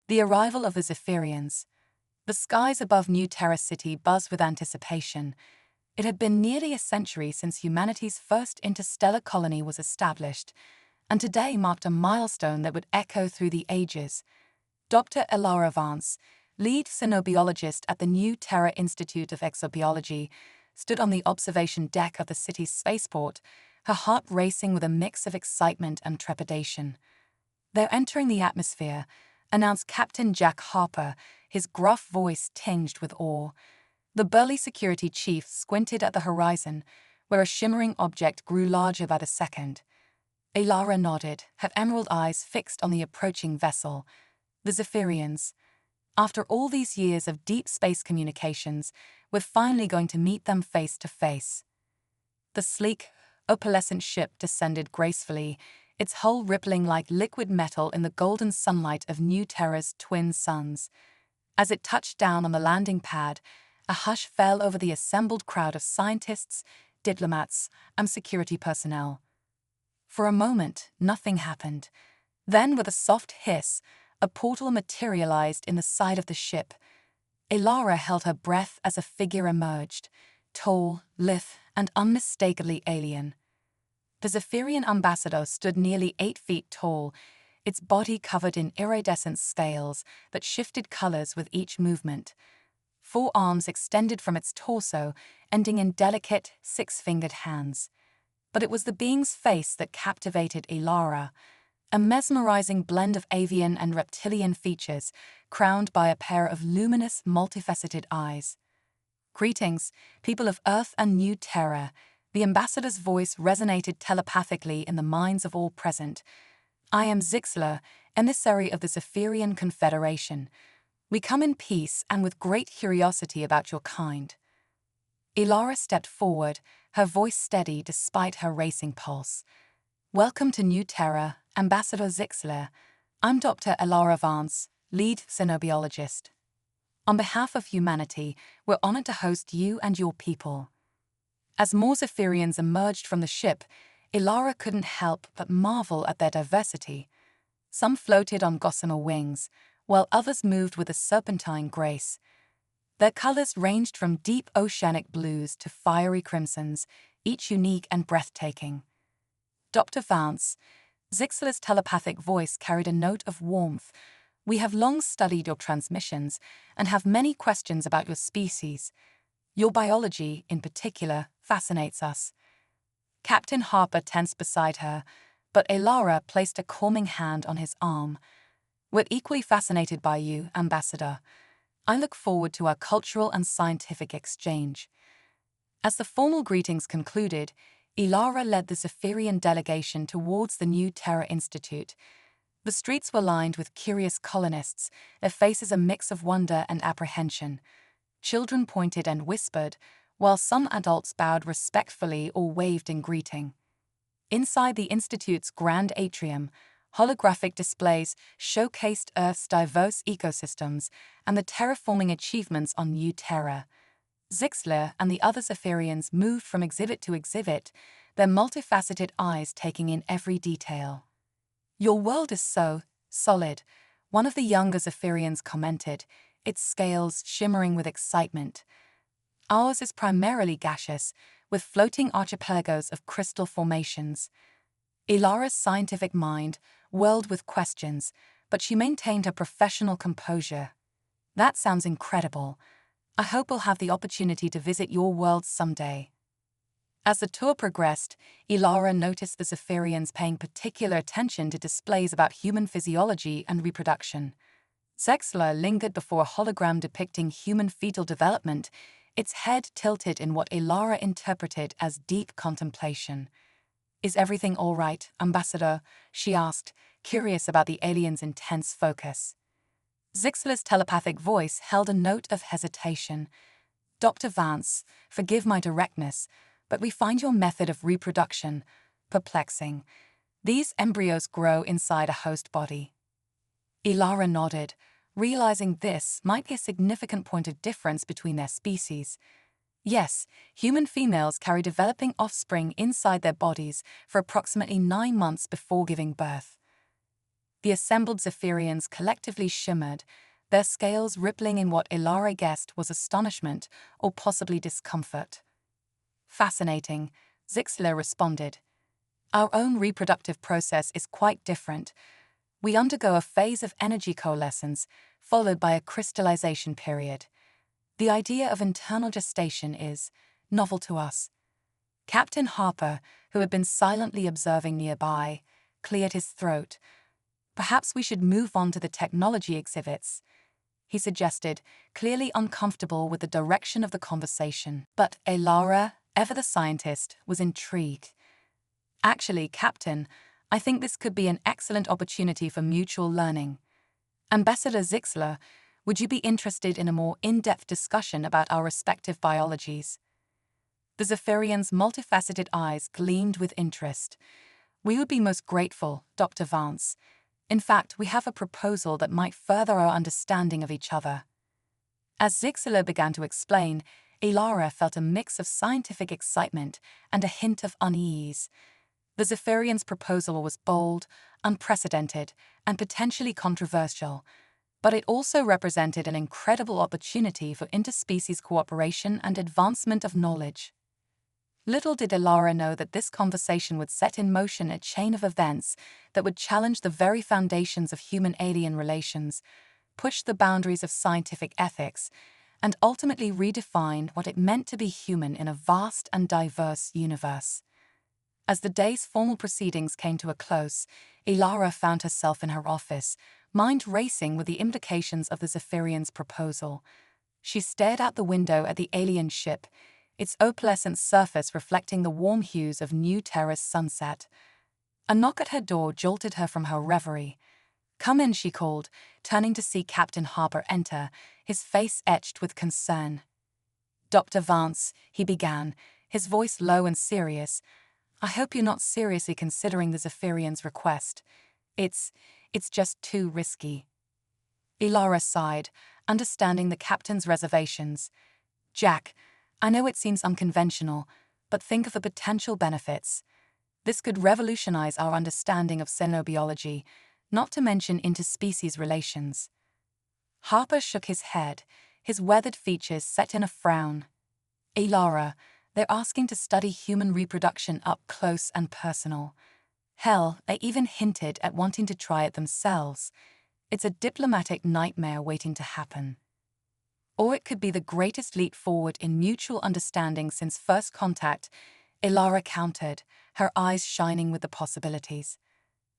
The arrival of the Zephyrians. The skies above New Terra City buzzed with anticipation. It had been nearly a century since humanity's first interstellar colony was established, and today marked a milestone that would echo through the ages. Dr. Elara Vance, lead xenobiologist at the New Terra Institute of Exobiology, stood on the observation deck of the city's spaceport, her heart racing with a mix of excitement and trepidation. "They're entering the atmosphere," announced Captain Jack Harper, his gruff voice tinged with awe. The burly security chief squinted at the horizon, where a shimmering object grew larger by the second. Elara nodded, her emerald eyes fixed on the approaching vessel. The Zephyrians. After all these years of deep space communications, we're finally going to meet them face to face. The sleek, opalescent ship descended gracefully, its hull rippling like liquid metal in the golden sunlight of New Terra's twin suns. As it touched down on the landing pad, a hush fell over the assembled crowd of scientists, diplomats, and security personnel. For a moment, nothing happened. Then, with a soft hiss, a portal materialized in the side of the ship. Elara held her breath as a figure emerged, tall, lithe, and unmistakably alien. The Zephyrian ambassador stood nearly 8 feet tall, its body covered in iridescent scales that shifted colors with each movement. 4 arms extended from its torso, ending in delicate, 6-fingered hands. But it was the being's face that captivated Elara, a mesmerizing blend of avian and reptilian features, crowned by a pair of luminous, multifaceted eyes. "Greetings, people of Earth and New Terra." The ambassador's voice resonated telepathically in the minds of all present. "I am Zixler, emissary of the Zephyrian Confederation. We come in peace and with great curiosity about your kind." Elara stepped forward, her voice steady despite her racing pulse. "Welcome to New Terra, Ambassador Zixler. I'm Dr. Elara Vance, lead xenobiologist. On behalf of humanity, we're honored to host you and your people." As more Zephyrians emerged from the ship, Elara couldn't help but marvel at their diversity. Some floated on gossamer wings, while others moved with a serpentine grace. Their colors ranged from deep oceanic blues to fiery crimsons, each unique and breathtaking. "Dr. Vance," Zixler's telepathic voice carried a note of warmth. "We have long studied your transmissions and have many questions about your species. Your biology, in particular, fascinates us." Captain Harper tensed beside her, but Elara placed a calming hand on his arm. "We're equally fascinated by you, Ambassador. I look forward to our cultural and scientific exchange." As the formal greetings concluded, Elara led the Zephyrian delegation towards the New Terra Institute. The streets were lined with curious colonists, their faces a mix of wonder and apprehension. Children pointed and whispered, while some adults bowed respectfully or waved in greeting. Inside the Institute's grand atrium, holographic displays showcased Earth's diverse ecosystems and the terraforming achievements on New Terra. Zixler and the other Zephyrians moved from exhibit to exhibit, their multifaceted eyes taking in every detail. "Your world is so solid," one of the younger Zephyrians commented, its scales shimmering with excitement. "Ours is primarily gaseous, with floating archipelagos of crystal formations." Elara's scientific mind whirled with questions, but she maintained her professional composure. "That sounds incredible. I hope we'll have the opportunity to visit your world someday." As the tour progressed, Elara noticed the Zephyrians paying particular attention to displays about human physiology and reproduction. Zixler lingered before a hologram depicting human fetal development, its head tilted in what Elara interpreted as deep contemplation. "Is everything all right, Ambassador?" she asked, curious about the alien's intense focus. Zixler's telepathic voice held a note of hesitation. "Dr. Vance, forgive my directness, but we find your method of reproduction perplexing. These embryos grow inside a host body." Elara nodded, realizing this might be a significant point of difference between their species. "Yes, human females carry developing offspring inside their bodies for approximately 9 months before giving birth." The assembled Zephyrians collectively shimmered, their scales rippling in what Ilara guessed was astonishment or possibly discomfort. Fascinating, Zixler responded. Our own reproductive process is quite different. We undergo a phase of energy coalescence, followed by a crystallization period. The idea of internal gestation is novel to us. Captain Harper, who had been silently observing nearby, cleared his throat. Perhaps we should move on to the technology exhibits, he suggested, clearly uncomfortable with the direction of the conversation. But Ilara, ever the scientist, was intrigued. Actually, Captain, I think this could be an excellent opportunity for mutual learning. Ambassador Zixler, would you be interested in a more in-depth discussion about our respective biologies? The Zephyrian's multifaceted eyes gleamed with interest. We would be most grateful, Dr. Vance. In fact, we have a proposal that might further our understanding of each other. As Zixler began to explain, Ilara felt a mix of scientific excitement and a hint of unease. The Zephyrian's proposal was bold, unprecedented, and potentially controversial, but it also represented an incredible opportunity for interspecies cooperation and advancement of knowledge. Little did Ilara know that this conversation would set in motion a chain of events that would challenge the very foundations of human-alien relations, push the boundaries of scientific ethics, and ultimately redefine what it meant to be human in a vast and diverse universe. As the day's formal proceedings came to a close, Ilara found herself in her office, mind racing with the implications of the Zephyrian's proposal. She stared out the window at the alien ship, its opalescent surface reflecting the warm hues of New Terra's sunset. A knock at her door jolted her from her reverie. "Come in," she called, turning to see Captain Harper enter, his face etched with concern. "Dr. Vance," he began, his voice low and serious, "I hope you're not seriously considering the Zephyrian's request. It's just too risky." Ilara sighed, understanding the captain's reservations. "Jack, I know it seems unconventional, but think of the potential benefits. This could revolutionize our understanding of xenobiology, not to mention interspecies relations." Harper shook his head, his weathered features set in a frown. "Ilara, they're asking to study human reproduction up close and personal. Hell, they even hinted at wanting to try it themselves. It's a diplomatic nightmare waiting to happen. Or it could be the greatest leap forward in mutual understanding since first contact," Ilara countered, her eyes shining with the possibilities.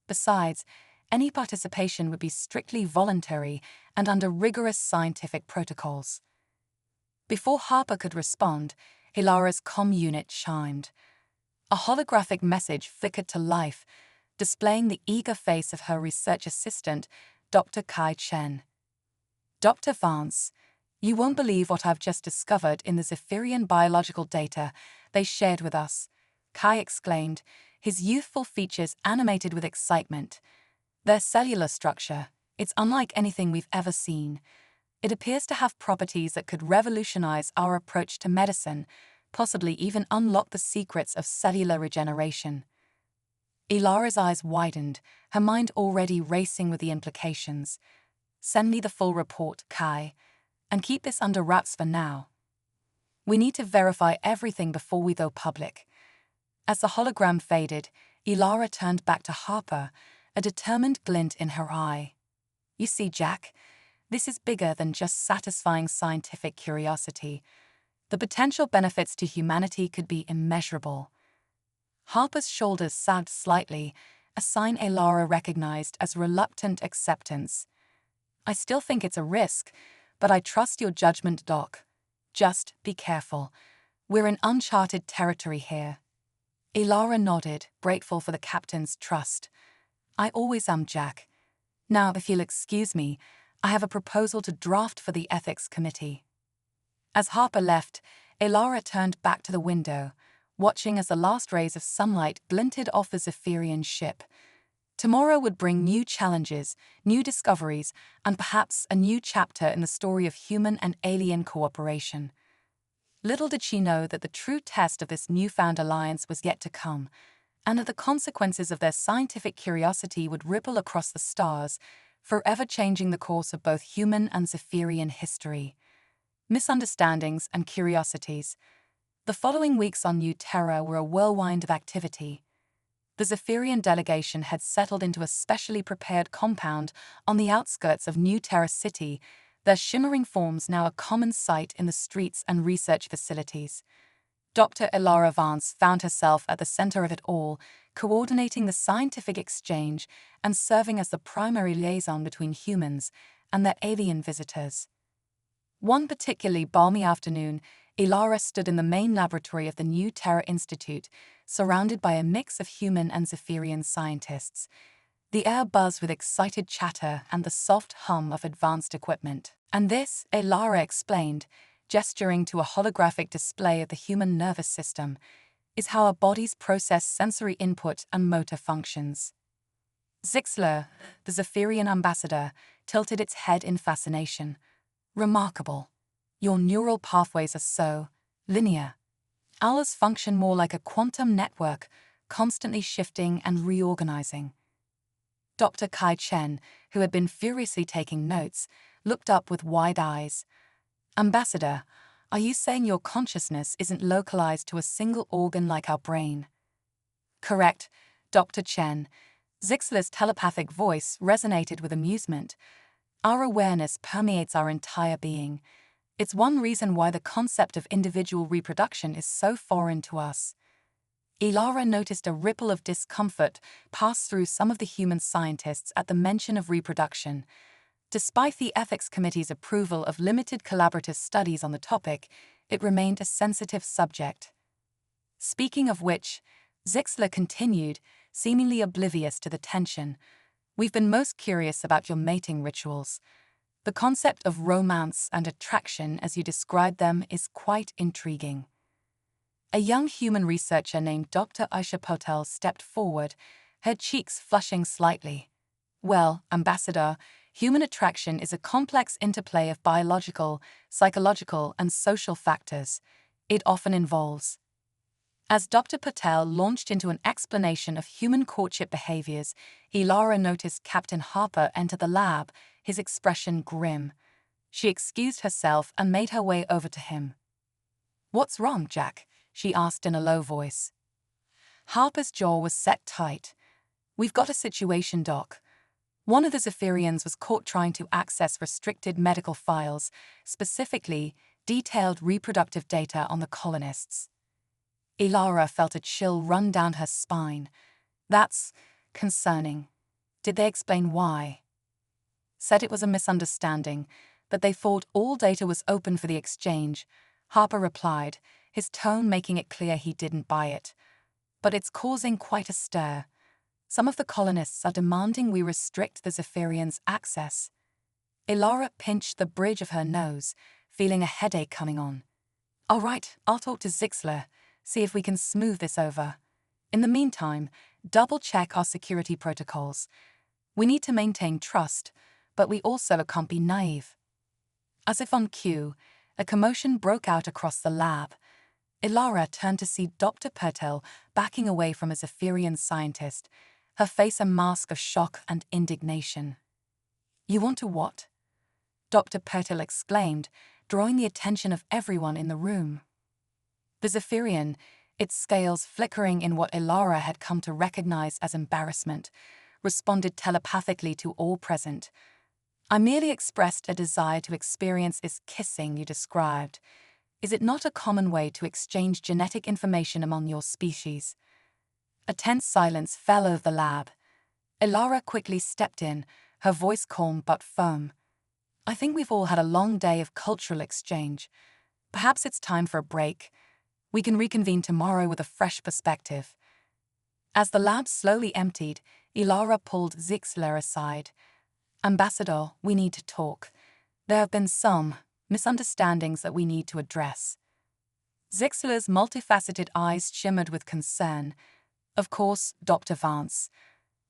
"Besides, any participation would be strictly voluntary and under rigorous scientific protocols." Before Harper could respond, Ilara's comm unit chimed. A holographic message flickered to life, displaying the eager face of her research assistant, Dr. Kai Chen. "Dr. Vance, you won't believe what I've just discovered in the Zephyrian biological data they shared with us," Kai exclaimed, his youthful features animated with excitement. "Their cellular structure, it's unlike anything we've ever seen. It appears to have properties that could revolutionize our approach to medicine, possibly even unlock the secrets of cellular regeneration." Ilara's eyes widened, her mind already racing with the implications. "Send me the full report, Kai, and keep this under wraps for now. We need to verify everything before we go public." As the hologram faded, Ilara turned back to Harper, a determined glint in her eye. "You see, Jack, this is bigger than just satisfying scientific curiosity. The potential benefits to humanity could be immeasurable." Harper's shoulders sagged slightly, a sign Ilara recognized as reluctant acceptance. "I still think it's a risk, but I trust your judgment, Doc. Just be careful. We're in uncharted territory here." Ilara nodded, grateful for the captain's trust. "I always am, Jack. Now, if you'll excuse me, I have a proposal to draft for the ethics committee." As Harper left, Ilara turned back to the window, watching as the last rays of sunlight glinted off the Zephyrian ship. Tomorrow would bring new challenges, new discoveries, and perhaps a new chapter in the story of human and alien cooperation. Little did she know that the true test of this newfound alliance was yet to come, and that the consequences of their scientific curiosity would ripple across the stars, forever changing the course of both human and Zephyrian history. Misunderstandings and curiosities. The following weeks on New Terra were a whirlwind of activity. The Zephyrian delegation had settled into a specially prepared compound on the outskirts of New Terra City, their shimmering forms now a common sight in the streets and research facilities. Dr. Ilara Vance found herself at the center of it all, coordinating the scientific exchange and serving as the primary liaison between humans and their alien visitors. One particularly balmy afternoon, Ilara stood in the main laboratory of the New Terra Institute, surrounded by a mix of human and Zephyrian scientists. The air buzzed with excited chatter and the soft hum of advanced equipment. And this, Ilara explained, gesturing to a holographic display of the human nervous system, is how our bodies process sensory input and motor functions. Zixler, the Zephyrian ambassador, tilted its head in fascination. Remarkable. Your neural pathways are so linear. Ours function more like a quantum network, constantly shifting and reorganizing. Dr. Kai Chen, who had been furiously taking notes, looked up with wide eyes. Ambassador, are you saying your consciousness isn't localized to a single organ like our brain? Correct, Dr. Chen. Zixler's telepathic voice resonated with amusement. Our awareness permeates our entire being. It's one reason why the concept of individual reproduction is so foreign to us. Ilara noticed a ripple of discomfort pass through some of the human scientists at the mention of reproduction. Despite the ethics committee's approval of limited collaborative studies on the topic, it remained a sensitive subject. Speaking of which, Zixler continued, seemingly oblivious to the tension, we've been most curious about your mating rituals. The concept of romance and attraction as you described them is quite intriguing. A young human researcher named Dr. Aisha Patel stepped forward, her cheeks flushing slightly. Well, Ambassador, human attraction is a complex interplay of biological, psychological, and social factors. It often involves. As Dr. Patel launched into an explanation of human courtship behaviors, Ilara noticed Captain Harper enter the lab, his expression grim. She excused herself and made her way over to him. "What's wrong, Jack?" she asked in a low voice. Harper's jaw was set tight. "We've got a situation, Doc. One of the Zephyrians was caught trying to access restricted medical files, specifically detailed reproductive data on the colonists." Ilara felt a chill run down her spine. "That's concerning. Did they explain why?" "Said it was a misunderstanding, that they thought all data was open for the exchange," Harper replied, his tone making it clear he didn't buy it. "But it's causing quite a stir. Some of the colonists are demanding we restrict the Zephyrians' access." Ilara pinched the bridge of her nose, feeling a headache coming on. "All right, I'll talk to Zixler, see if we can smooth this over. In the meantime, double-check our security protocols. We need to maintain trust, but we also can't be naive." As if on cue, a commotion broke out across the lab. Ilara turned to see Dr. Pertel backing away from a Zephyrian scientist, her face a mask of shock and indignation. "You want to what?" Dr. Pertel exclaimed, drawing the attention of everyone in the room. The Zephyrian, its scales flickering in what Ilara had come to recognize as embarrassment, responded telepathically to all present. "I merely expressed a desire to experience this kissing you described. Is it not a common way to exchange genetic information among your species?" A tense silence fell over the lab. Ilara quickly stepped in, her voice calm but firm. "I think we've all had a long day of cultural exchange. Perhaps it's time for a break. We can reconvene tomorrow with a fresh perspective." As the lab slowly emptied, Ilara pulled Zixler aside. "Ambassador, we need to talk. There have been some misunderstandings that we need to address." Zixler's multifaceted eyes shimmered with concern. "Of course, Dr. Vance.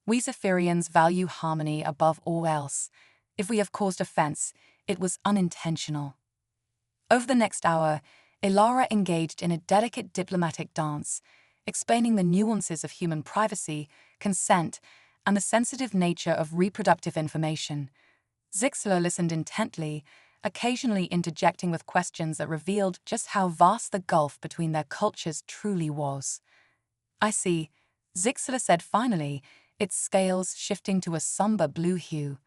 We Zephyrians value harmony above all else. If we have caused offense, it was unintentional." Over the next hour, Ilara engaged in a delicate diplomatic dance, explaining the nuances of human privacy, consent, and the sensitive nature of reproductive information. Zixler listened intently, occasionally interjecting with questions that revealed just how vast the gulf between their cultures truly was. "I see," Zixler said finally, its scales shifting to a somber blue hue.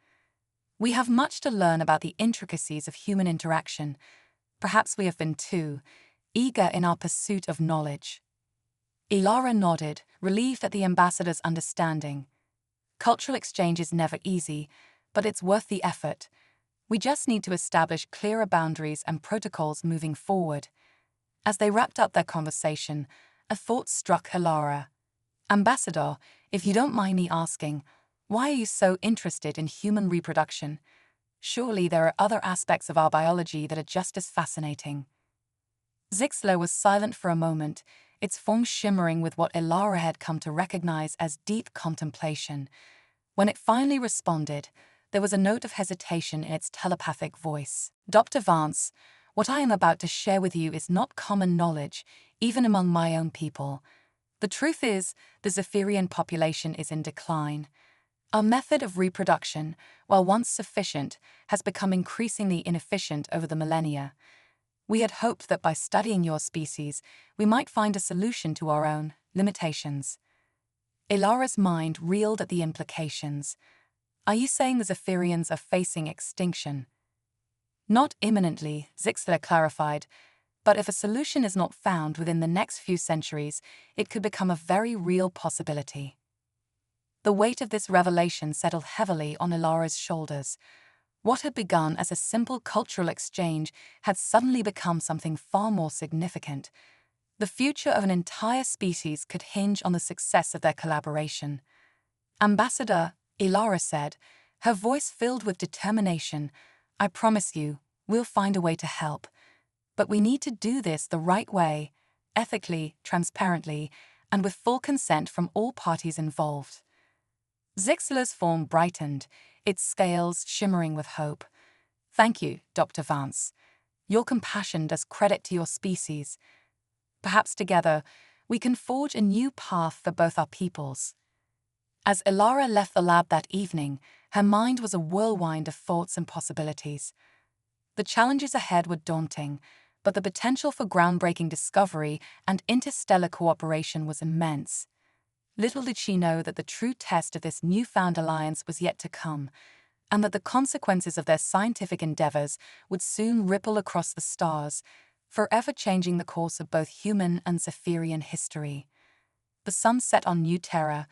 "We have much to learn about the intricacies of human interaction. Perhaps we have been too eager in our pursuit of knowledge." Ilara nodded, relieved at the ambassador's understanding. "Cultural exchange is never easy, but it's worth the effort. We just need to establish clearer boundaries and protocols moving forward." As they wrapped up their conversation, a thought struck Ilara. "Ambassador, if you don't mind me asking, why are you so interested in human reproduction? Surely there are other aspects of our biology that are just as fascinating." Zixler was silent for a moment, its form shimmering with what Ilara had come to recognize as deep contemplation. When it finally responded, there was a note of hesitation in its telepathic voice. "Dr. Vance, what I am about to share with you is not common knowledge, even among my own people. The truth is, the Zephyrian population is in decline. Our method of reproduction, while once sufficient, has become increasingly inefficient over the millennia. We had hoped that by studying your species, we might find a solution to our own limitations." Ilara's mind reeled at the implications. "Are you saying the Zephyrians are facing extinction?" "Not imminently," Zixler clarified, "but if a solution is not found within the next few centuries, it could become a very real possibility." The weight of this revelation settled heavily on Ilara's shoulders. What had begun as a simple cultural exchange had suddenly become something far more significant. The future of an entire species could hinge on the success of their collaboration. "Ambassador," Ilara said, her voice filled with determination, "I promise you, we'll find a way to help. But we need to do this the right way, ethically, transparently, and with full consent from all parties involved." Zixler's form brightened, its scales shimmering with hope. "Thank you, Dr. Vance. Your compassion does credit to your species. Perhaps together, we can forge a new path for both our peoples." As Ilara left the lab that evening, her mind was a whirlwind of thoughts and possibilities. The challenges ahead were daunting, but the potential for groundbreaking discovery and interstellar cooperation was immense. Little did she know that the true test of this newfound alliance was yet to come, and that the consequences of their scientific endeavors would soon ripple across the stars, forever changing the course of both human and Zephyrian history. The sun set on New Terra,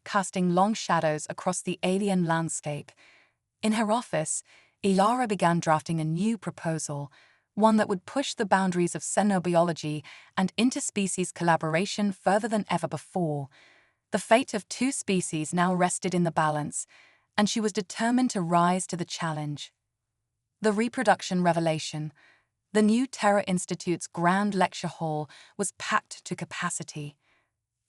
casting long shadows across the alien landscape. In her office, Ilara began drafting a new proposal, one that would push the boundaries of xenobiology and interspecies collaboration further than ever before. The fate of two species now rested in the balance, and she was determined to rise to the challenge. The Reproduction Revelation. The New Terra Institute's Grand Lecture Hall was packed to capacity.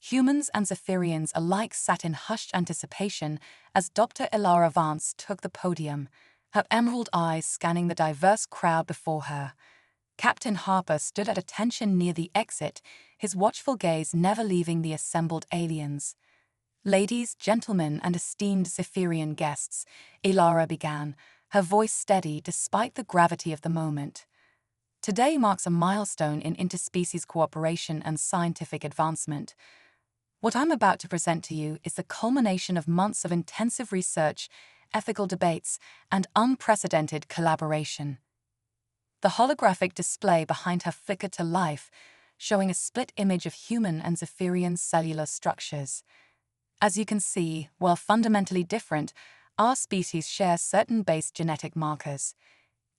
Humans and Zephyrians alike sat in hushed anticipation as Dr. Ilara Vance took the podium, her emerald eyes scanning the diverse crowd before her. Captain Harper stood at attention near the exit, his watchful gaze never leaving the assembled aliens. "Ladies, gentlemen, and esteemed Zephyrian guests," Ilara began, her voice steady despite the gravity of the moment. "Today marks a milestone in interspecies cooperation and scientific advancement. What I'm about to present to you is the culmination of months of intensive research, ethical debates, and unprecedented collaboration." The holographic display behind her flickered to life, showing a split image of human and Zephyrian cellular structures. "As you can see, while fundamentally different, our species share certain base genetic markers.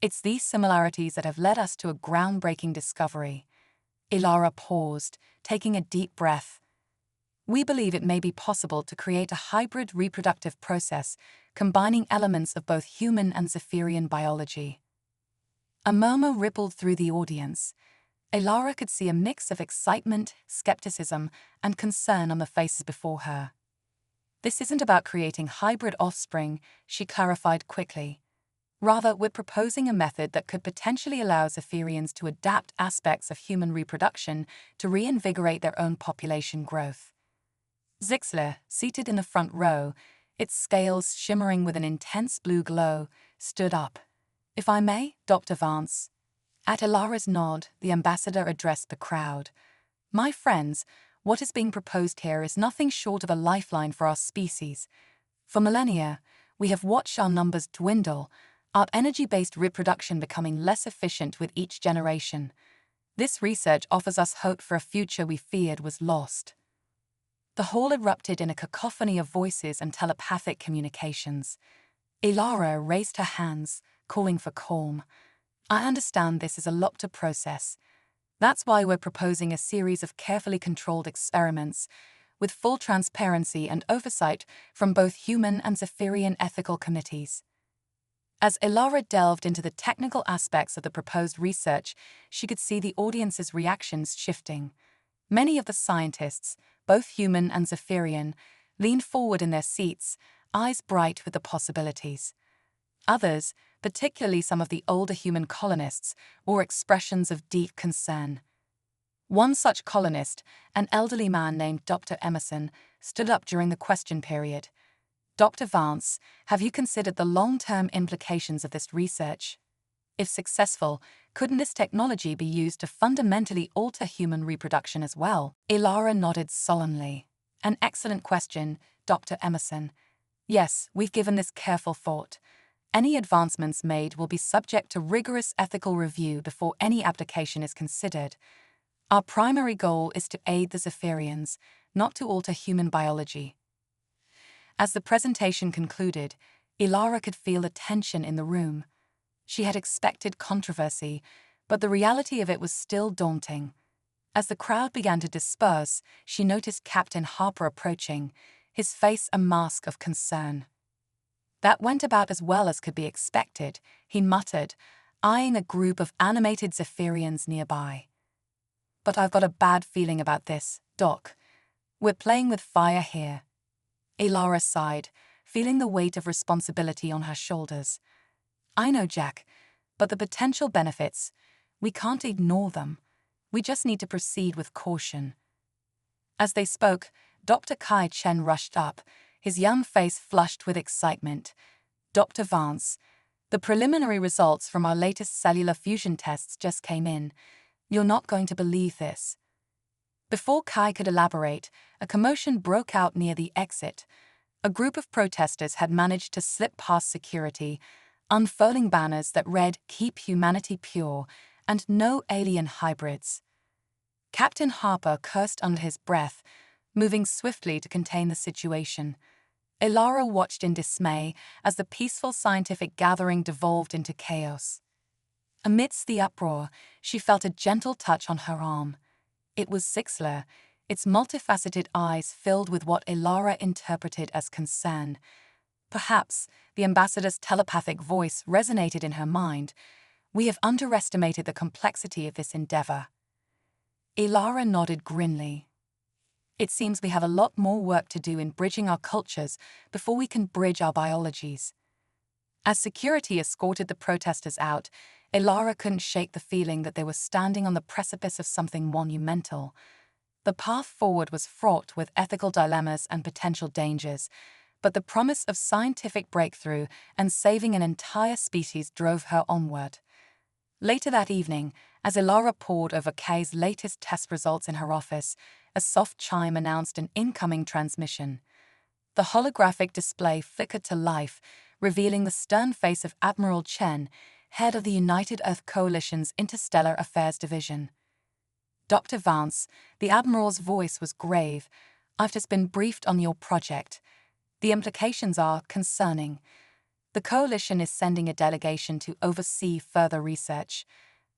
It's these similarities that have led us to a groundbreaking discovery." Ilara paused, taking a deep breath. "We believe it may be possible to create a hybrid reproductive process combining elements of both human and Zephyrian biology." A murmur rippled through the audience. Ilara could see a mix of excitement, skepticism, and concern on the faces before her. "This isn't about creating hybrid offspring," she clarified quickly. Rather, we're proposing a method that could potentially allow Zephyrians to adapt aspects of human reproduction to reinvigorate their own population growth. Zixler, seated in the front row, its scales shimmering with an intense blue glow, stood up. "If I may, Dr. Vance." At Ilara's nod, the ambassador addressed the crowd. "My friends, what is being proposed here is nothing short of a lifeline for our species. For millennia, we have watched our numbers dwindle, our energy-based reproduction becoming less efficient with each generation. This research offers us hope for a future we feared was lost." The hall erupted in a cacophony of voices and telepathic communications. Ilara raised her hands, calling for calm. "I understand this is a lot to process. That's why we're proposing a series of carefully controlled experiments, with full transparency and oversight from both human and Zephyrian ethical committees." As Ilara delved into the technical aspects of the proposed research, she could see the audience's reactions shifting. Many of the scientists, both human and Zephyrian, leaned forward in their seats, eyes bright with the possibilities. Others, particularly some of the older human colonists, wore expressions of deep concern. One such colonist, an elderly man named Dr. Emerson, stood up during the question period. "Dr. Vance, have you considered the long-term implications of this research? If successful, couldn't this technology be used to fundamentally alter human reproduction as well?" Ilara nodded solemnly. "An excellent question, Dr. Emerson. Yes, we've given this careful thought. Any advancements made will be subject to rigorous ethical review before any application is considered. Our primary goal is to aid the Zephyrians, not to alter human biology." As the presentation concluded, Ilara could feel the tension in the room. She had expected controversy, but the reality of it was still daunting. As the crowd began to disperse, she noticed Captain Harper approaching, his face a mask of concern. "That went about as well as could be expected," he muttered, eyeing a group of animated Zephyrians nearby. "But I've got a bad feeling about this, Doc. We're playing with fire here." Ilara sighed, feeling the weight of responsibility on her shoulders. "I know, Jack, but the potential benefits, we can't ignore them. We just need to proceed with caution." As they spoke, Dr. Kai Chen rushed up, his young face flushed with excitement. "Dr. Vance, the preliminary results from our latest cellular fusion tests just came in. You're not going to believe this." Before Kai could elaborate, a commotion broke out near the exit. A group of protesters had managed to slip past security, unfurling banners that read "Keep Humanity Pure" and "No Alien Hybrids." Captain Harper cursed under his breath, moving swiftly to contain the situation. Ilara watched in dismay as the peaceful scientific gathering devolved into chaos. Amidst the uproar, she felt a gentle touch on her arm. It was Zixler, its multifaceted eyes filled with what Ilara interpreted as concern. Perhaps the ambassador's telepathic voice resonated in her mind. "We have underestimated the complexity of this endeavor." Ilara nodded grimly. "It seems we have a lot more work to do in bridging our cultures before we can bridge our biologies." As security escorted the protesters out, Ilara couldn't shake the feeling that they were standing on the precipice of something monumental. The path forward was fraught with ethical dilemmas and potential dangers, but the promise of scientific breakthrough and saving an entire species drove her onward. Later that evening, as Ilara pored over Kay's latest test results in her office, a soft chime announced an incoming transmission. The holographic display flickered to life, revealing the stern face of Admiral Chen, head of the United Earth Coalition's Interstellar Affairs Division. "Dr. Vance," the Admiral's voice was grave, "I've just been briefed on your project. The implications are concerning. The Coalition is sending a delegation to oversee further research.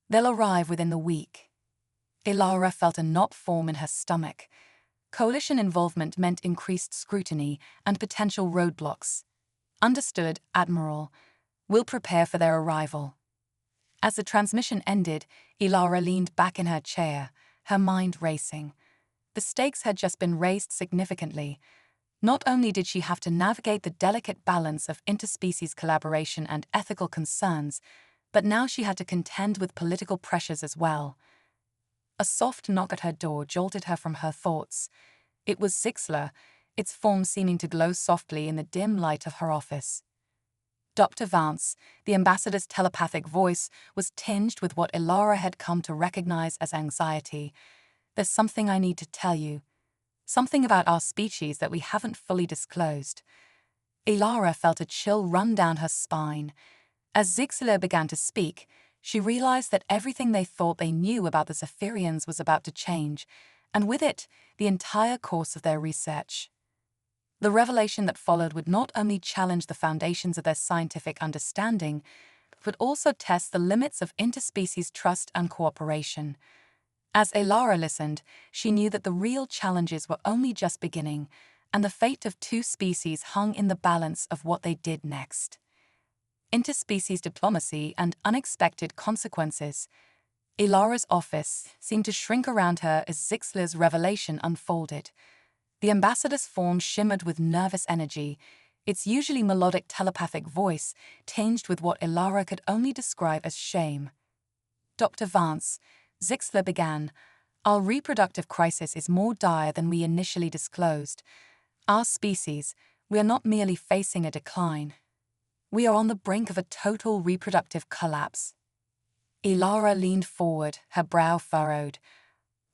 They'll arrive within the week." Ilara felt a knot form in her stomach. Coalition involvement meant increased scrutiny and potential roadblocks. "Understood, Admiral. We'll prepare for their arrival." As the transmission ended, Ilara leaned back in her chair, her mind racing. The stakes had just been raised significantly. Not only did she have to navigate the delicate balance of interspecies collaboration and ethical concerns, but now she had to contend with political pressures as well. A soft knock at her door jolted her from her thoughts. It was Zixler, its form seeming to glow softly in the dim light of her office. Dr. Vance, the ambassador's telepathic voice, was tinged with what Ilara had come to recognize as anxiety. "There's something I need to tell you. Something about our species that we haven't fully disclosed." Ilara felt a chill run down her spine. As Zixler began to speak, she realized that everything they thought they knew about the Zephyrians was about to change, and with it, the entire course of their research. The revelation that followed would not only challenge the foundations of their scientific understanding, but also test the limits of interspecies trust and cooperation. As Ilara listened, she knew that the real challenges were only just beginning, and the fate of two species hung in the balance of what they did next. Interspecies diplomacy and unexpected consequences. Ilara's office seemed to shrink around her as Zixler's revelation unfolded. The ambassador's form shimmered with nervous energy, its usually melodic telepathic voice tinged with what Ilara could only describe as shame. "Dr. Vance," Zixler began, "our reproductive crisis is more dire than we initially disclosed. Our species, we are not merely facing a decline. We are on the brink of a total reproductive collapse." Ilara leaned forward, her brow furrowed.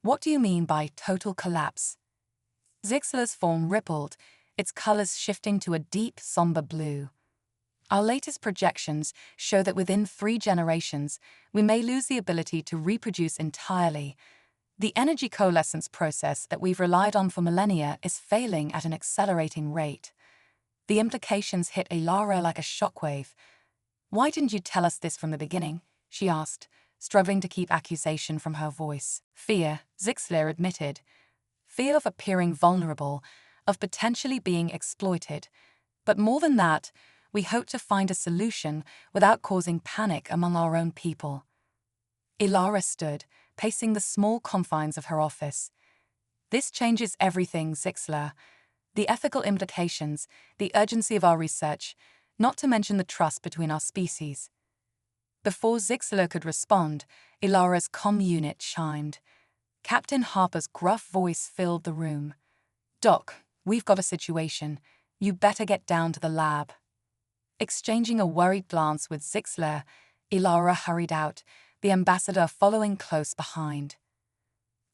"What do you mean by total collapse?" Zixler's form rippled, its colors shifting to a deep, somber blue. "Our latest projections show that within 3 generations, we may lose the ability to reproduce entirely. The energy coalescence process that we've relied on for millennia is failing at an accelerating rate." The implications hit Ilara like a shockwave. "Why didn't you tell us this from the beginning?" she asked, struggling to keep accusation from her voice. "Fear," Zixler admitted. "Fear of appearing vulnerable, of potentially being exploited. But more than that, we hope to find a solution without causing panic among our own people." Ilara stood, pacing the small confines of her office. "This changes everything, Zixler. The ethical implications, the urgency of our research, not to mention the trust between our species." Before Zixler could respond, Ilara's comm unit chimed. Captain Harper's gruff voice filled the room. "Doc, we've got a situation. You better get down to the lab." Exchanging a worried glance with Zixler, Ilara hurried out, the ambassador following close behind.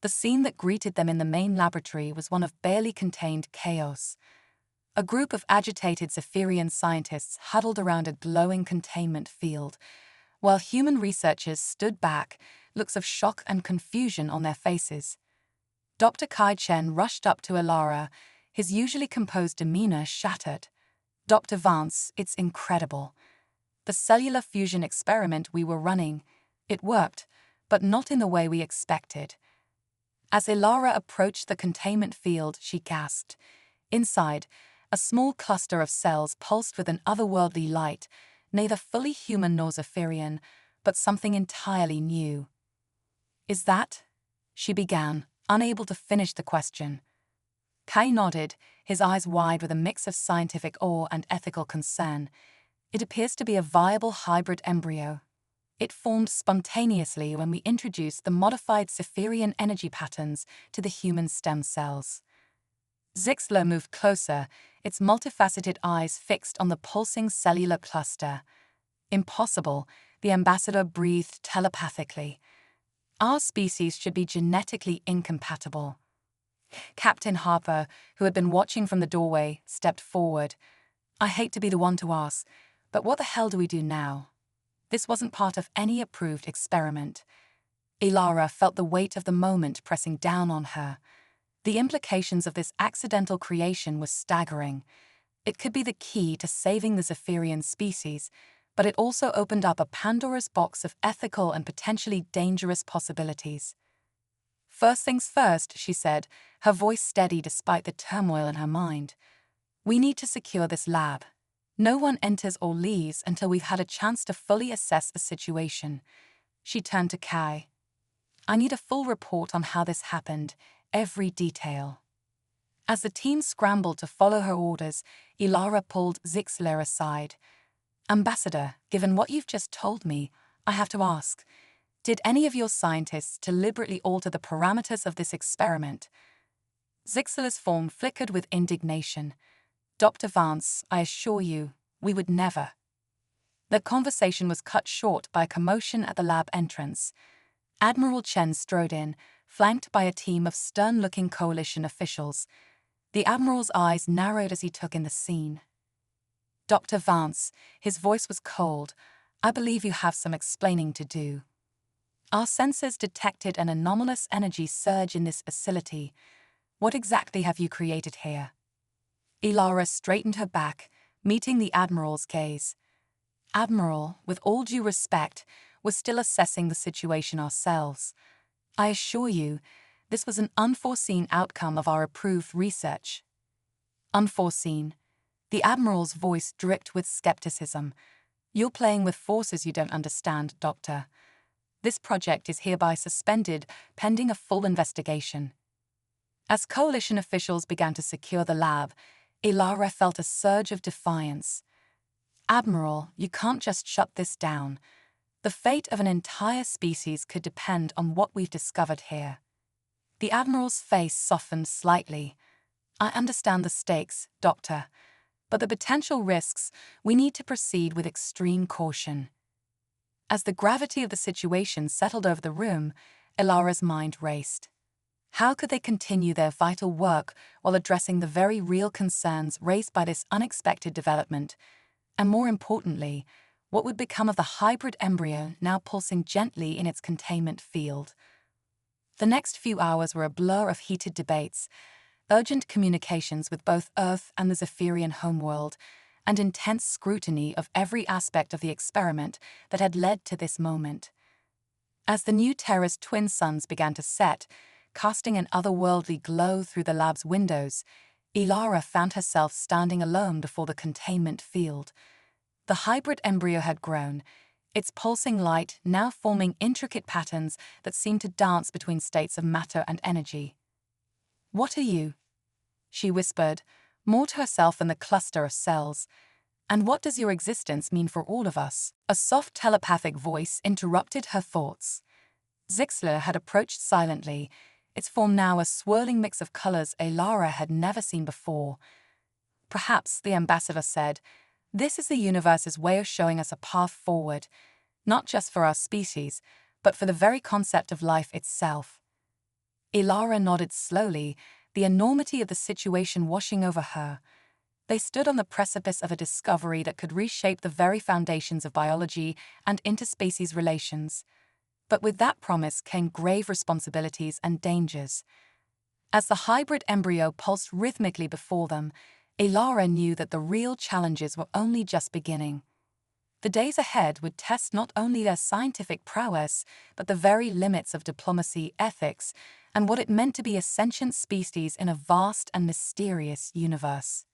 The scene that greeted them in the main laboratory was one of barely contained chaos. A group of agitated Zephyrian scientists huddled around a glowing containment field, while human researchers stood back, looks of shock and confusion on their faces. Dr. Kai Chen rushed up to Ilara, his usually composed demeanor shattered. "Dr. Vance, it's incredible. The cellular fusion experiment we were running, it worked, but not in the way we expected." As Ilara approached the containment field, she gasped. Inside, a small cluster of cells pulsed with an otherworldly light, neither fully human nor Zephyrian, but something entirely new. "Is that?" she began, unable to finish the question. Kai nodded, his eyes wide with a mix of scientific awe and ethical concern. "It appears to be a viable hybrid embryo. It formed spontaneously when we introduced the modified Zephyrian energy patterns to the human stem cells." Zixler moved closer, its multifaceted eyes fixed on the pulsing cellular cluster. "Impossible," the ambassador breathed telepathically. "Our species should be genetically incompatible." Captain Harper, who had been watching from the doorway, stepped forward. "I hate to be the one to ask, but what the hell do we do now? This wasn't part of any approved experiment." Ilara felt the weight of the moment pressing down on her. The implications of this accidental creation were staggering. It could be the key to saving the Zephyrian species, but it also opened up a Pandora's box of ethical and potentially dangerous possibilities. "First things first," she said, her voice steady despite the turmoil in her mind. "We need to secure this lab. No one enters or leaves until we've had a chance to fully assess the situation." She turned to Kai. "I need a full report on how this happened, every detail." As the team scrambled to follow her orders, Ilara pulled Zixler aside. "Ambassador, given what you've just told me, I have to ask, did any of your scientists deliberately alter the parameters of this experiment?" Zixler's form flickered with indignation. "Dr. Vance, I assure you, we would never." The conversation was cut short by a commotion at the lab entrance. Admiral Chen strode in, flanked by a team of stern-looking coalition officials. The Admiral's eyes narrowed as he took in the scene. "Dr. Vance," his voice was cold, "I believe you have some explaining to do. Our sensors detected an anomalous energy surge in this facility. What exactly have you created here?" Ilara straightened her back, meeting the Admiral's gaze. "Admiral, with all due respect, we're still assessing the situation ourselves. I assure you, this was an unforeseen outcome of our approved research." "Unforeseen?" The Admiral's voice dripped with skepticism. "You're playing with forces you don't understand, Doctor. This project is hereby suspended pending a full investigation." As coalition officials began to secure the lab, Ilara felt a surge of defiance. "Admiral, you can't just shut this down. The fate of an entire species could depend on what we've discovered here." The Admiral's face softened slightly. "I understand the stakes, Doctor, but the potential risks, we need to proceed with extreme caution." As the gravity of the situation settled over the room, Ilara's mind raced. How could they continue their vital work while addressing the very real concerns raised by this unexpected development? And more importantly, what would become of the hybrid embryo now pulsing gently in its containment field? The next few hours were a blur of heated debates, urgent communications with both Earth and the Zephyrian homeworld, and intense scrutiny of every aspect of the experiment that had led to this moment. As the new Terra's twin suns began to set, casting an otherworldly glow through the lab's windows, Ilara found herself standing alone before the containment field. The hybrid embryo had grown, its pulsing light now forming intricate patterns that seemed to dance between states of matter and energy. "What are you?" she whispered, more to herself than the cluster of cells. "And what does your existence mean for all of us?" A soft telepathic voice interrupted her thoughts. Zixler had approached silently, its form now a swirling mix of colors Ilara had never seen before. "Perhaps," the ambassador said, "this is the universe's way of showing us a path forward, not just for our species, but for the very concept of life itself." Ilara nodded slowly, the enormity of the situation washing over her. They stood on the precipice of a discovery that could reshape the very foundations of biology and interspecies relations. But with that promise came grave responsibilities and dangers. As the hybrid embryo pulsed rhythmically before them, Ilara knew that the real challenges were only just beginning. The days ahead would test not only their scientific prowess, but the very limits of diplomacy, ethics, and what it meant to be a sentient species in a vast and mysterious universe.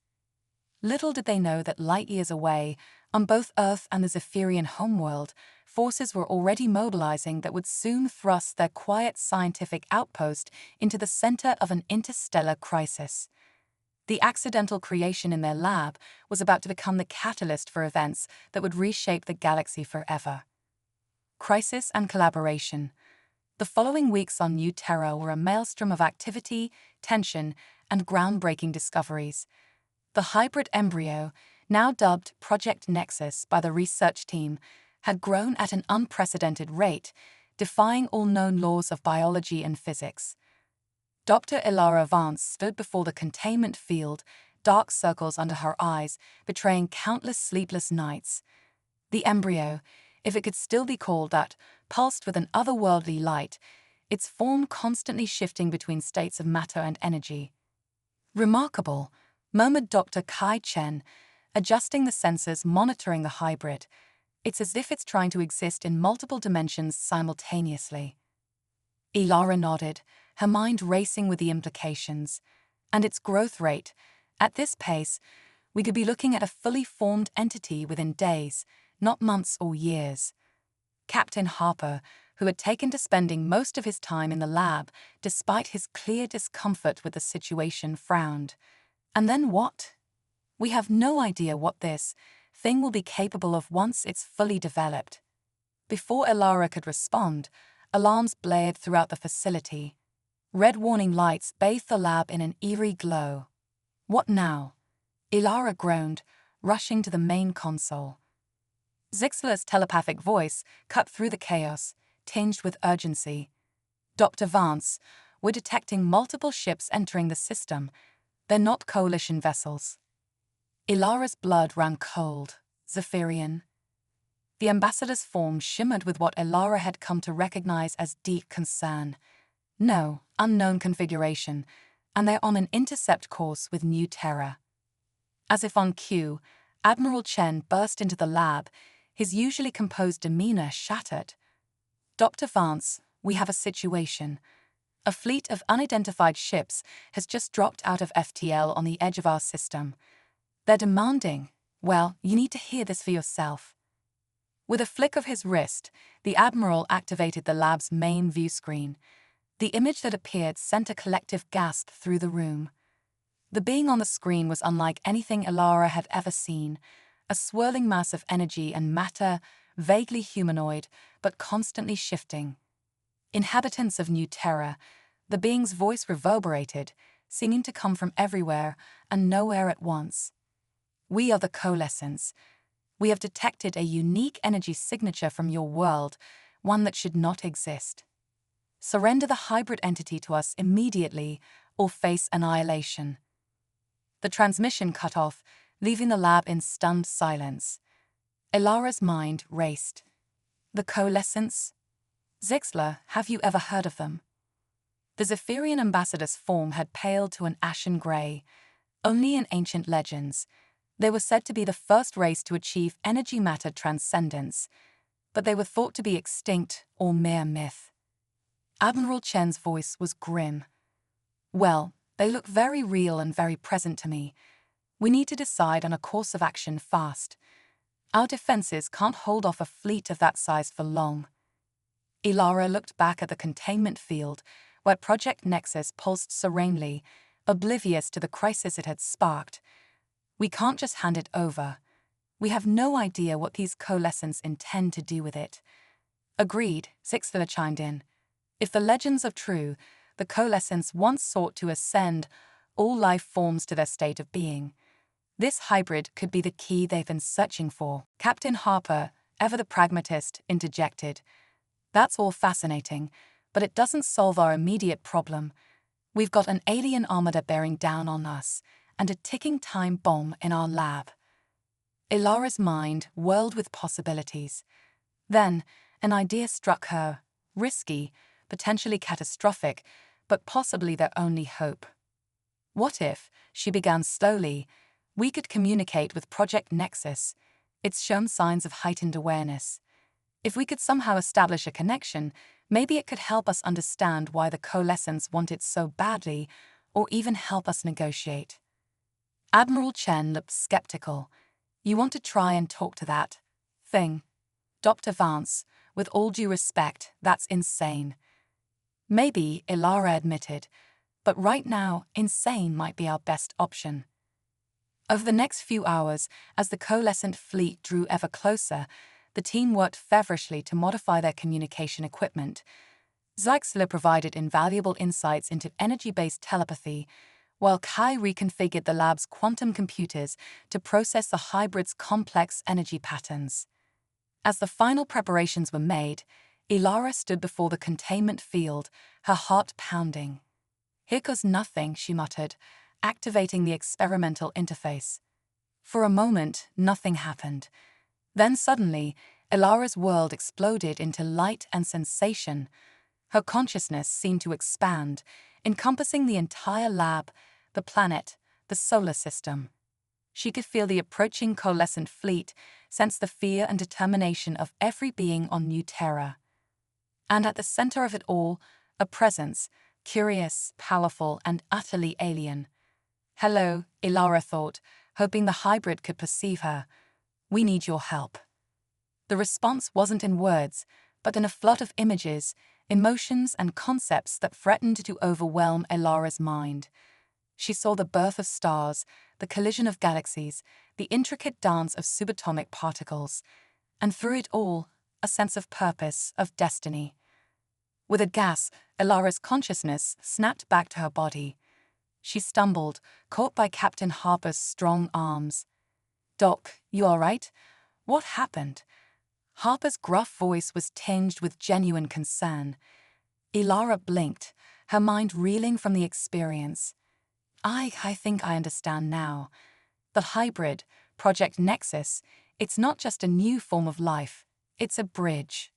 Little did they know that light years away, on both Earth and the Zephyrian homeworld, forces were already mobilizing that would soon thrust their quiet scientific outpost into the center of an interstellar crisis. The accidental creation in their lab was about to become the catalyst for events that would reshape the galaxy forever. Crisis and collaboration. The following weeks on New Terra were a maelstrom of activity, tension, and groundbreaking discoveries. The hybrid embryo, now dubbed Project Nexus by the research team, had grown at an unprecedented rate, defying all known laws of biology and physics. Dr. Ilara Vance stood before the containment field, dark circles under her eyes, betraying countless sleepless nights. The embryo, if it could still be called that, pulsed with an otherworldly light, its form constantly shifting between states of matter and energy. "Remarkable," murmured Dr. Kai Chen, adjusting the sensors monitoring the hybrid. "It's as if it's trying to exist in multiple dimensions simultaneously." Ilara nodded, her mind racing with the implications. "And its growth rate. At this pace, we could be looking at a fully formed entity within days, not months or years." Captain Harper, who had taken to spending most of his time in the lab despite his clear discomfort with the situation, frowned. And then what? We have no idea what this thing will be capable of once it's fully developed. Before Ilara could respond, alarms blared throughout the facility. Red warning lights bathed the lab in an eerie glow. What now? Ilara groaned, rushing to the main console. Zixela's telepathic voice cut through the chaos, tinged with urgency. Dr. Vance, we're detecting multiple ships entering the system. They're not coalition vessels. Ilara's blood ran cold. Zephyrian. The ambassador's form shimmered with what Ilara had come to recognize as deep concern. No, unknown configuration, and they're on an intercept course with New Terra. As if on cue, Admiral Chen burst into the lab, his usually composed demeanor shattered. Dr. Vance, we have a situation. A fleet of unidentified ships has just dropped out of FTL on the edge of our system. They're demanding, well, you need to hear this for yourself. With a flick of his wrist, the Admiral activated the lab's main view screen. The image that appeared sent a collective gasp through the room. The being on the screen was unlike anything Ilara had ever seen, a swirling mass of energy and matter, vaguely humanoid, but constantly shifting. Inhabitants of New Terra, the being's voice reverberated, seeming to come from everywhere and nowhere at once. We are the coalescence. We have detected a unique energy signature from your world, one that should not exist. Surrender the hybrid entity to us immediately, or face annihilation. The transmission cut off, leaving the lab in stunned silence. Ilara's mind raced. The coalescence? Zixela, have you ever heard of them? The Zephyrian ambassador's form had paled to an ashen gray. Only in ancient legends. They were said to be the first race to achieve energy-matter transcendence, but they were thought to be extinct or mere myth. Admiral Chen's voice was grim. Well, they look very real and very present to me. We need to decide on a course of action fast. Our defenses can't hold off a fleet of that size for long. Ilara looked back at the containment field, where Project Nexus pulsed serenely, oblivious to the crisis it had sparked. We can't just hand it over. We have no idea what these coalescents intend to do with it. Agreed, Zixela chimed in. If the legends are true, the coalescents once sought to ascend all life forms to their state of being. This hybrid could be the key they've been searching for. Captain Harper, ever the pragmatist, interjected. That's all fascinating, but it doesn't solve our immediate problem. We've got an alien armada bearing down on us, and a ticking time bomb in our lab. Ilara's mind whirled with possibilities. Then, an idea struck her, risky, potentially catastrophic, but possibly their only hope. What if, she began slowly, we could communicate with Project Nexus? It's shown signs of heightened awareness. If we could somehow establish a connection, maybe it could help us understand why the coalescents want it so badly, or even help us negotiate. Admiral Chen looked skeptical. You want to try and talk to that thing? Dr. Vance, with all due respect, that's insane. Maybe, Ilara admitted, but right now, insane might be our best option. Over the next few hours, as the coalescent fleet drew ever closer, the team worked feverishly to modify their communication equipment. Zixela provided invaluable insights into energy-based telepathy, while Kai reconfigured the lab's quantum computers to process the hybrid's complex energy patterns. As the final preparations were made, Ilara stood before the containment field, her heart pounding. Here goes nothing, she muttered, activating the experimental interface. For a moment, nothing happened. Then suddenly, Ilara's world exploded into light and sensation. Her consciousness seemed to expand, encompassing the entire lab, the planet, the solar system. She could feel the approaching coalescent fleet, sense the fear and determination of every being on New Terra. And at the center of it all, a presence, curious, powerful, and utterly alien. Hello, Ilara thought, hoping the hybrid could perceive her. We need your help. The response wasn't in words, but in a flood of images, emotions, and concepts that threatened to overwhelm Elara's mind. She saw the birth of stars, the collision of galaxies, the intricate dance of subatomic particles, and through it all, a sense of purpose, of destiny. With a gasp, Elara's consciousness snapped back to her body. She stumbled, caught by Captain Harper's strong arms. "Doc, you all right? What happened?" Harper's gruff voice was tinged with genuine concern. Elara blinked, her mind reeling from the experience. I think I understand now. The hybrid, Project Nexus, it's not just a new form of life, it's a bridge.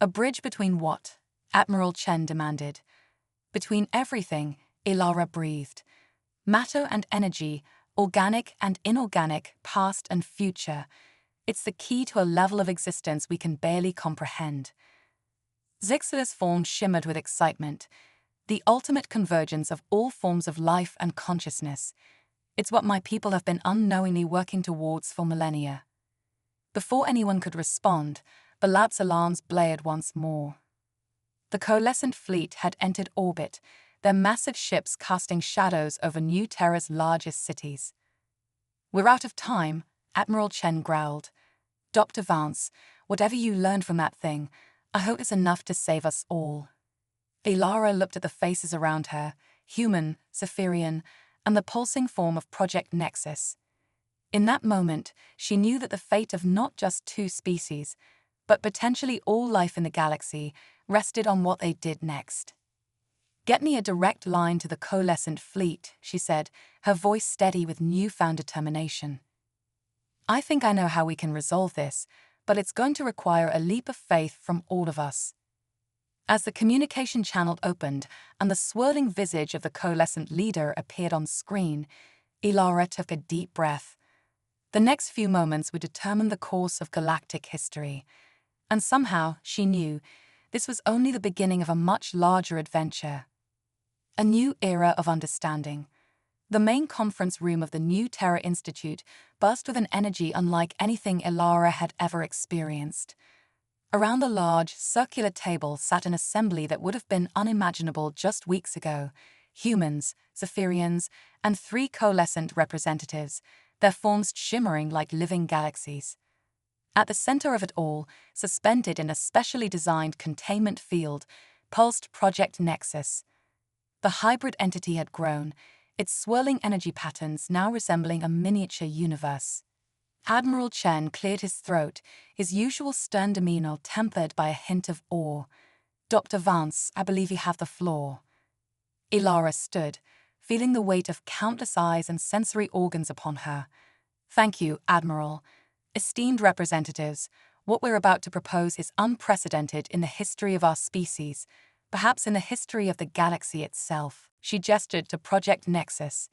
A bridge between what? Admiral Chen demanded. Between everything, Elara breathed. Matter and energy, organic and inorganic, past and future. It's the key to a level of existence we can barely comprehend. Zixela's form shimmered with excitement. The ultimate convergence of all forms of life and consciousness. It's what my people have been unknowingly working towards for millennia. Before anyone could respond, the lab's alarms blared once more. The coalescent fleet had entered orbit, their massive ships casting shadows over New Terra's largest cities. "We're out of time," Admiral Chen growled. "Dr. Vance, whatever you learned from that thing, I hope it's enough to save us all." Elara looked at the faces around her, human, Zephyrian, and the pulsing form of Project Nexus. In that moment, she knew that the fate of not just two species, but potentially all life in the galaxy, rested on what they did next. "Get me a direct line to the coalescent fleet," she said, her voice steady with newfound determination. "I think I know how we can resolve this, but it's going to require a leap of faith from all of us." As the communication channel opened and the swirling visage of the coalescent leader appeared on screen, Elara took a deep breath. The next few moments would determine the course of galactic history. And somehow, she knew, this was only the beginning of a much larger adventure. A new era of understanding. The main conference room of the New Terra Institute buzzed with an energy unlike anything Elara had ever experienced. Around the large, circular table sat an assembly that would have been unimaginable just weeks ago. Humans, Zephyrians, and 3 coalescent representatives, their forms shimmering like living galaxies. At the center of it all, suspended in a specially designed containment field, pulsed Project Nexus. The hybrid entity had grown, its swirling energy patterns now resembling a miniature universe. Admiral Chen cleared his throat, his usual stern demeanor tempered by a hint of awe. "Dr. Vance, I believe you have the floor." Elara stood, feeling the weight of countless eyes and sensory organs upon her. "Thank you, Admiral. Esteemed representatives, what we're about to propose is unprecedented in the history of our species, perhaps in the history of the galaxy itself." She gestured to Project Nexus.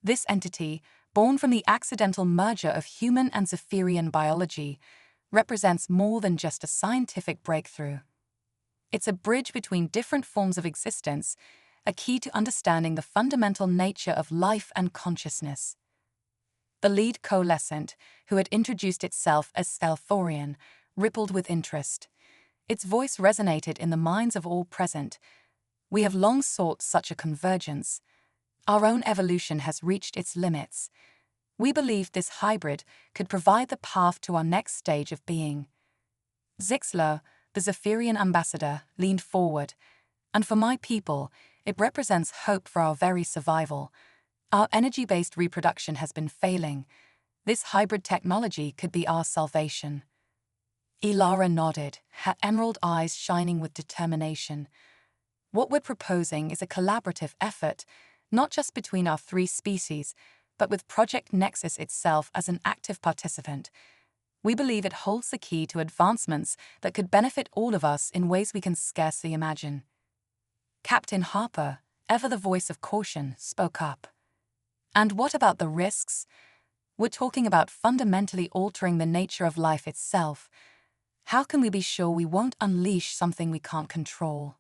This entity, born from the accidental merger of human and Zephyrian biology, represents more than just a scientific breakthrough. It's a bridge between different forms of existence, a key to understanding the fundamental nature of life and consciousness. The lead coalescent, who had introduced itself as Stelthorian, rippled with interest. Its voice resonated in the minds of all present. "We have long sought such a convergence. Our own evolution has reached its limits. We believed this hybrid could provide the path to our next stage of being." Zixela, the Zephyrian ambassador, leaned forward. "And for my people, it represents hope for our very survival. Our energy-based reproduction has been failing. This hybrid technology could be our salvation." Elara nodded, her emerald eyes shining with determination. "What we're proposing is a collaborative effort, not just between our 3 species, but with Project Nexus itself as an active participant. We believe it holds the key to advancements that could benefit all of us in ways we can scarcely imagine." Captain Harper, ever the voice of caution, spoke up. "And what about the risks? We're talking about fundamentally altering the nature of life itself. How can we be sure we won't unleash something we can't control?"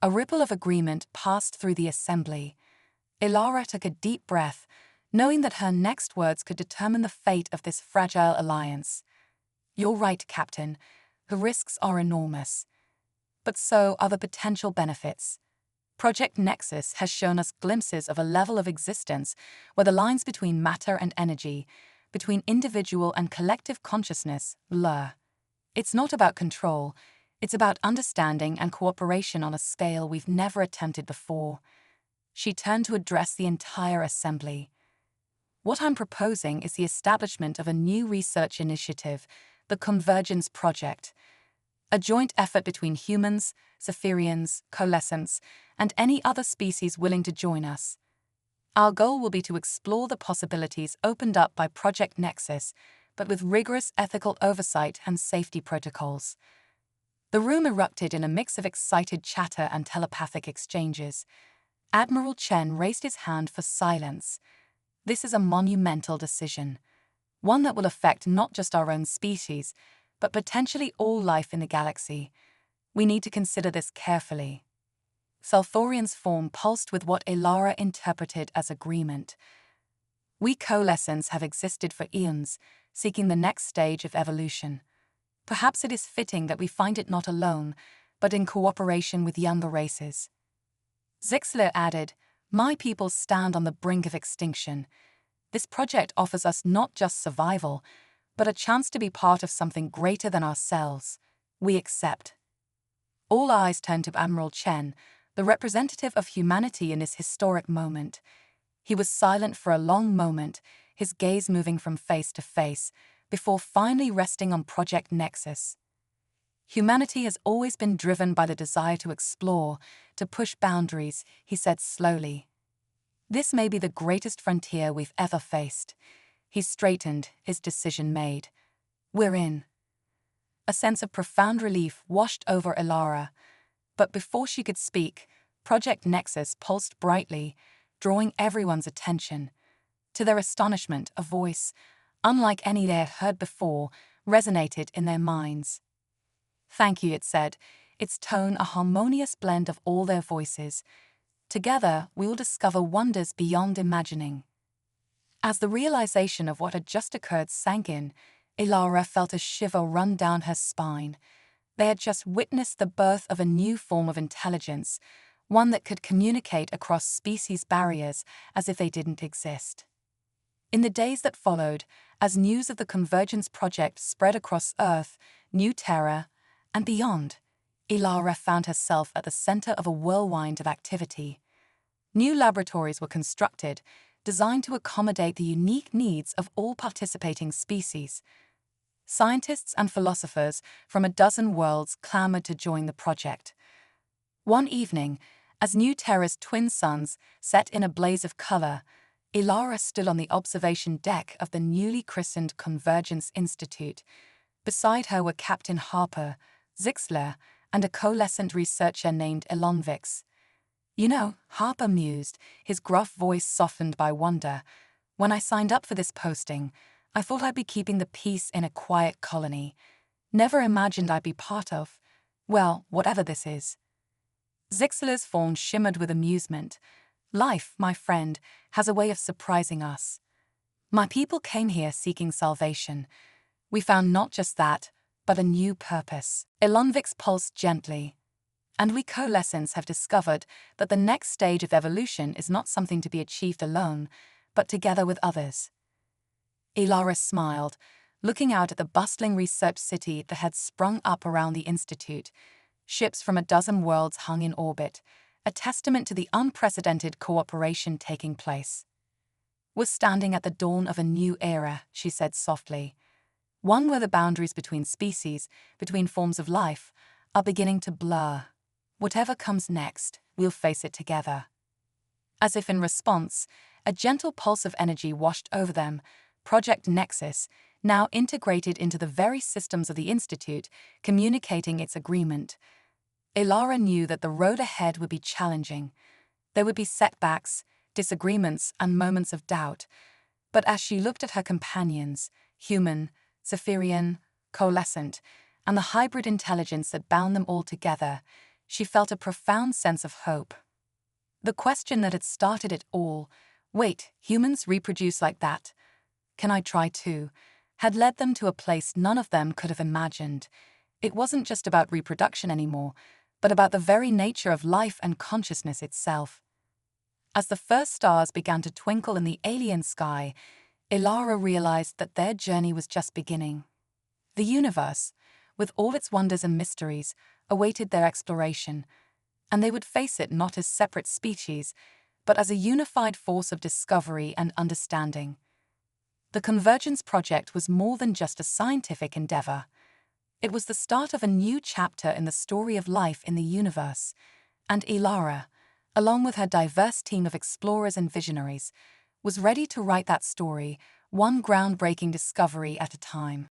A ripple of agreement passed through the assembly. Elara took a deep breath, knowing that her next words could determine the fate of this fragile alliance. "You're right, Captain. The risks are enormous. But so are the potential benefits. Project Nexus has shown us glimpses of a level of existence where the lines between matter and energy, between individual and collective consciousness, blur. It's not about control, it's about understanding and cooperation on a scale we've never attempted before. She turned to address the entire assembly. What I'm proposing is the establishment of a new research initiative, the Convergence Project, a joint effort between humans, Zephyrians, coalescents, and any other species willing to join us. Our goal will be to explore the possibilities opened up by Project Nexus, but with rigorous ethical oversight and safety protocols. The room erupted in a mix of excited chatter and telepathic exchanges. Admiral Chen raised his hand for silence. This is a monumental decision, one that will affect not just our own species, but potentially all life in the galaxy. We need to consider this carefully. Sulthorian's form pulsed with what Elara interpreted as agreement. We coalescents have existed for eons, seeking the next stage of evolution. Perhaps it is fitting that we find it not alone, but in cooperation with younger races. Zixler added, "My people stand on the brink of extinction. This project offers us not just survival, but a chance to be part of something greater than ourselves. We accept." All eyes turned to Admiral Chen, the representative of humanity in this historic moment. He was silent for a long moment, his gaze moving from face to face, before finally resting on Project Nexus. Humanity has always been driven by the desire to explore, to push boundaries, he said slowly. This may be the greatest frontier we've ever faced. He straightened, his decision made. We're in. A sense of profound relief washed over Elara. But before she could speak, Project Nexus pulsed brightly, drawing everyone's attention. To their astonishment, a voice, unlike any they had heard before, resonated in their minds. "Thank you," it said, its tone a harmonious blend of all their voices. "Together, we will discover wonders beyond imagining." As the realization of what had just occurred sank in, Elara felt a shiver run down her spine. They had just witnessed the birth of a new form of intelligence, one that could communicate across species barriers as if they didn't exist. In the days that followed, as news of the Convergence Project spread across Earth, New Terra, and beyond, Elara found herself at the center of a whirlwind of activity. New laboratories were constructed, designed to accommodate the unique needs of all participating species. Scientists and philosophers from a dozen worlds clamored to join the project. One evening, as New Terra's twin suns set in a blaze of color, Elara stood on the observation deck of the newly christened Convergence Institute. Beside her were Captain Harper, Zixler, and a coalescent researcher named Elonvix. "You know," Harper mused, his gruff voice softened by wonder, "when I signed up for this posting, I thought I'd be keeping the peace in a quiet colony. Never imagined I'd be part of, well, whatever this is." Zixler's form shimmered with amusement. "Life, my friend, has a way of surprising us. My people came here seeking salvation. We found not just that, but a new purpose." Elonvix pulsed gently. "And we coalescents have discovered that the next stage of evolution is not something to be achieved alone, but together with others." Elara smiled, looking out at the bustling research city that had sprung up around the institute. Ships from a dozen worlds hung in orbit, a testament to the unprecedented cooperation taking place. "We're standing at the dawn of a new era," she said softly. "One where the boundaries between species, between forms of life, are beginning to blur. Whatever comes next, we'll face it together." As if in response, a gentle pulse of energy washed over them. Project Nexus, now integrated into the very systems of the Institute, communicating its agreement. Elara knew that the road ahead would be challenging. There would be setbacks, disagreements, and moments of doubt. But as she looked at her companions, human, Zephyrian, coalescent, and the hybrid intelligence that bound them all together, she felt a profound sense of hope. The question that had started it all, "Wait, humans reproduce like that? Can I try too?" had led them to a place none of them could have imagined. It wasn't just about reproduction anymore, but about the very nature of life and consciousness itself. As the first stars began to twinkle in the alien sky, Ilara realized that their journey was just beginning. The universe, with all its wonders and mysteries, awaited their exploration, and they would face it not as separate species, but as a unified force of discovery and understanding. The Convergence Project was more than just a scientific endeavor. It was the start of a new chapter in the story of life in the universe, and Ilara, along with her diverse team of explorers and visionaries, was ready to write that story, one groundbreaking discovery at a time.